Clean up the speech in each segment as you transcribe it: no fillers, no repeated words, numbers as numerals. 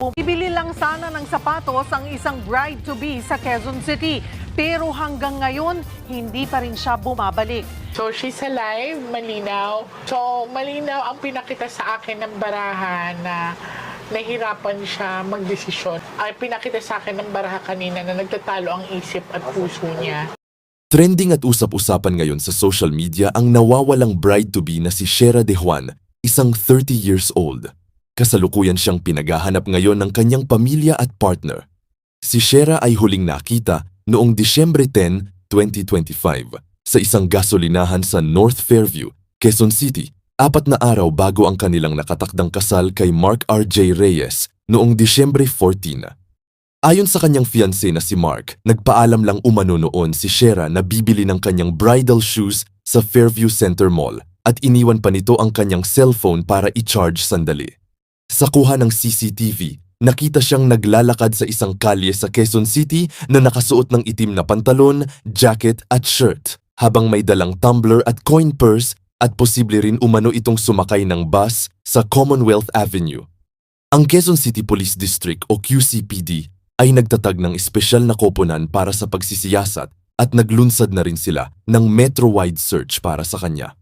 Bibili lang sana ng sapatos ang isang bride-to-be sa Quezon City. Pero hanggang ngayon, hindi pa rin siya bumabalik. So she's alive, malinaw. So malinaw ang pinakita sa akin ng baraha na nahirapan siya magdesisyon. Ay pinakita sa akin ng baraha kanina na nagtatalo ang isip at puso niya. Trending at usap-usapan ngayon sa social media ang nawawalang bride-to-be na si Shera De Juan, isang 30 years old. Kasalukuyan siyang pinaghahanap ngayon ng kanyang pamilya at partner. Si Shera ay huling nakita noong Disyembre 10, 2025 sa isang gasolinahan sa North Fairview, Quezon City, 4 na araw bago ang kanilang nakatakdang kasal kay Mark R.J. Reyes noong Disyembre 14. Ayon sa kanyang fiancé na si Mark, nagpaalam lang umano noon si Shera na bibili ng kanyang bridal shoes sa Fairview Center Mall at iniwan pa nito ang kanyang cellphone para i-charge sandali. Sa kuha ng CCTV, nakita siyang naglalakad sa isang kalye sa Quezon City na nakasuot ng itim na pantalon, jacket at shirt, habang may dalang tumbler at coin purse at posible rin umano itong sumakay ng bus sa Commonwealth Avenue. Ang Quezon City Police District o QCPD ay nagtatag ng espesyal na koponan para sa pagsisiyasat at naglunsad na rin sila ng metro-wide search para sa kanya.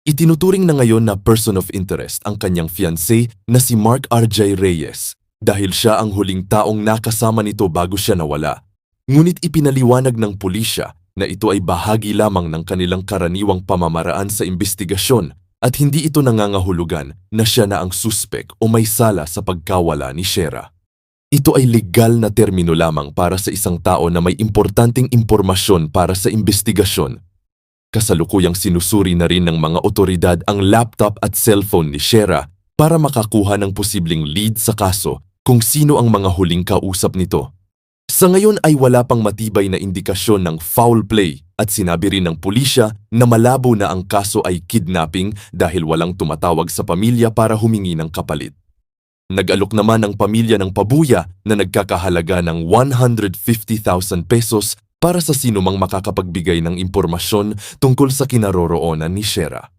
Itinuturing na ngayon na person of interest ang kanyang fiancé na si Mark R.J. Reyes dahil siya ang huling taong nakasama nito bago siya nawala. Ngunit ipinaliwanag ng pulisya na ito ay bahagi lamang ng kanilang karaniwang pamamaraan sa investigasyon at hindi ito nangangahulugan na siya na ang suspek o may sala sa pagkawala ni Shera. Ito ay legal na termino lamang para sa isang tao na may importanteng impormasyon para sa investigasyon. Kasalukuyang sinusuri na rin ng mga otoridad ang laptop at cellphone ni Shera para makakuha ng posibleng lead sa kaso kung sino ang mga huling kausap nito. Sa ngayon ay wala pang matibay na indikasyon ng foul play at sinabi rin ng pulisya na malabo na ang kaso ay kidnapping dahil walang tumatawag sa pamilya para humingi ng kapalit. Nag-alok naman ang pamilya ng pabuya na nagkakahalaga ng 150,000 pesos para sa sinumang makakapagbigay ng impormasyon tungkol sa kinaroroonan ni Shera.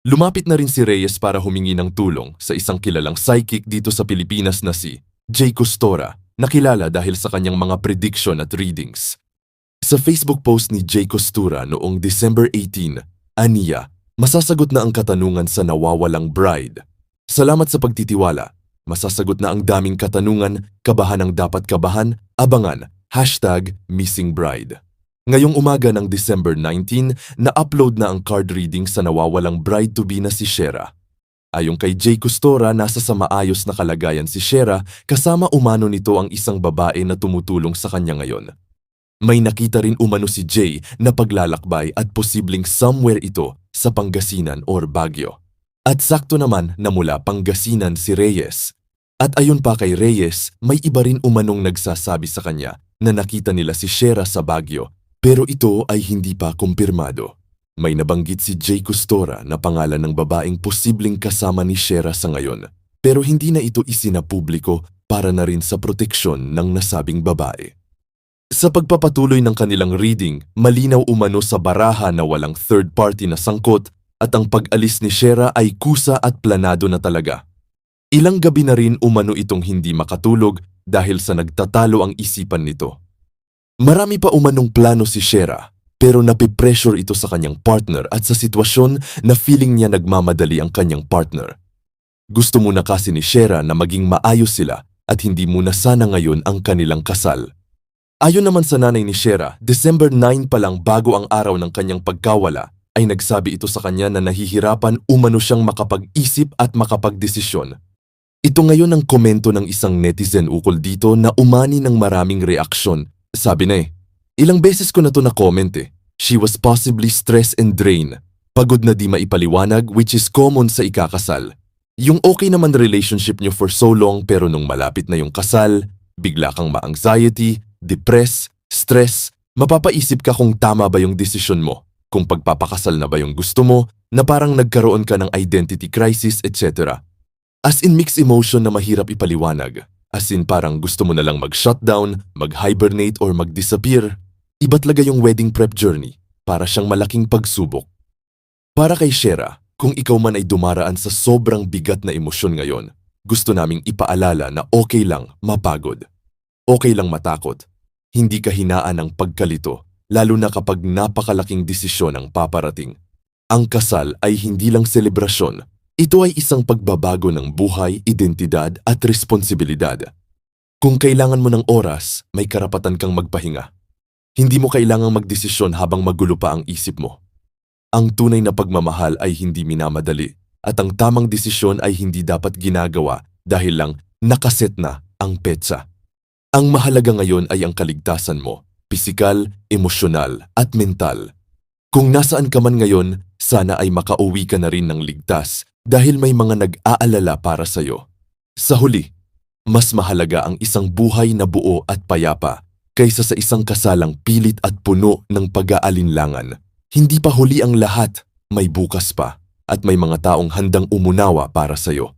Lumapit na rin si Reyes para humingi ng tulong sa isang kilalang psychic dito sa Pilipinas na si Jay Costora, nakilala dahil sa kanyang mga prediction at readings. Sa Facebook post ni Jay Costura noong December 18, aniya, masasagot na ang katanungan sa nawawalang bride. Salamat sa pagtitiwala. Masasagot na ang daming katanungan, kabahan ang dapat kabahan, abangan, #MissingBride. Ngayong umaga ng December 19, na-upload na ang card reading sa nawawalang bride-to-be na si Shera. Ayon kay Jay Costora, nasa sa maayos na kalagayan si Shera kasama umano nito ang isang babae na tumutulong sa kanya ngayon. May nakita rin umano si Jay na paglalakbay at posibleng somewhere ito sa Pangasinan or Baguio. At sakto naman na mula Pangasinan si Reyes. At ayon pa kay Reyes, may iba rin umanong nagsasabi sa kanya na nakita nila si Shera sa Baguio, pero ito ay hindi pa kumpirmado. May nabanggit si Jay Costora na pangalan ng babaeng posibleng kasama ni Shera sa ngayon, pero hindi na ito isinapubliko para na rin sa proteksyon ng nasabing babae. Sa pagpapatuloy ng kanilang reading, malinaw umano sa baraha na walang third party na sangkot at ang pag-alis ni Shera ay kusa at planado na talaga. Ilang gabi na rin umano itong hindi makatulog dahil sa nagtatalo ang isipan nito. Marami pa umanong plano si Shera, pero napipressure ito sa kanyang partner at sa sitwasyon na feeling niya nagmamadali ang kanyang partner. Gusto muna kasi ni Shera na maging maayos sila at hindi muna sana ngayon ang kanilang kasal. Ayon naman sa nanay ni Shera, December 9 pa lang bago ang araw ng kanyang pagkawala, ay nagsabi ito sa kanya na nahihirapan umano siyang makapag-isip at makapagdesisyon. Ito ngayon ang komento ng isang netizen ukol dito na umani ng maraming reaksyon. Sabi na ilang beses ko na to na-comment She was possibly stressed and drained. Pagod na di maipaliwanag which is common sa ikakasal. Yung okay naman relationship nyo for so long pero nung malapit na yung kasal, bigla kang ma-anxiety, depress, stress, mapapaisip ka kung tama ba yung desisyon mo, kung pagpapakasal na ba yung gusto mo, na parang nagkaroon ka ng identity crisis, etc. As in mixed emotion na mahirap ipaliwanag. As in parang gusto mo na lang mag-shutdown, mag-hibernate or mag-disappear. Iba talaga yung wedding prep journey. Para siyang malaking pagsubok. Para kay Shera, kung ikaw man ay dumaraan sa sobrang bigat na emosyon ngayon, gusto naming ipaalala na okay lang mapagod. Okay lang matakot. Hindi kahinaan ang pagkalito, lalo na kapag napakalaking desisyon ang paparating. Ang kasal ay hindi lang selebrasyon. Ito ay isang pagbabago ng buhay, identidad at responsibilidad. Kung kailangan mo ng oras, may karapatan kang magpahinga. Hindi mo kailangang magdesisyon habang magulo pa ang isip mo. Ang tunay na pagmamahal ay hindi minamadali at ang tamang desisyon ay hindi dapat ginagawa dahil lang nakaset na ang petsa. Ang mahalaga ngayon ay ang kaligtasan mo, pisikal, emosyonal at mental. Kung nasaan ka man ngayon, sana ay makauwi ka na rin ng ligtas dahil may mga nag-aalala para sa'yo. Sa huli, mas mahalaga ang isang buhay na buo at payapa kaysa sa isang kasalang pilit at puno ng pag-aalinlangan. Hindi pa huli ang lahat, may bukas pa at may mga taong handang umunawa para sa'yo.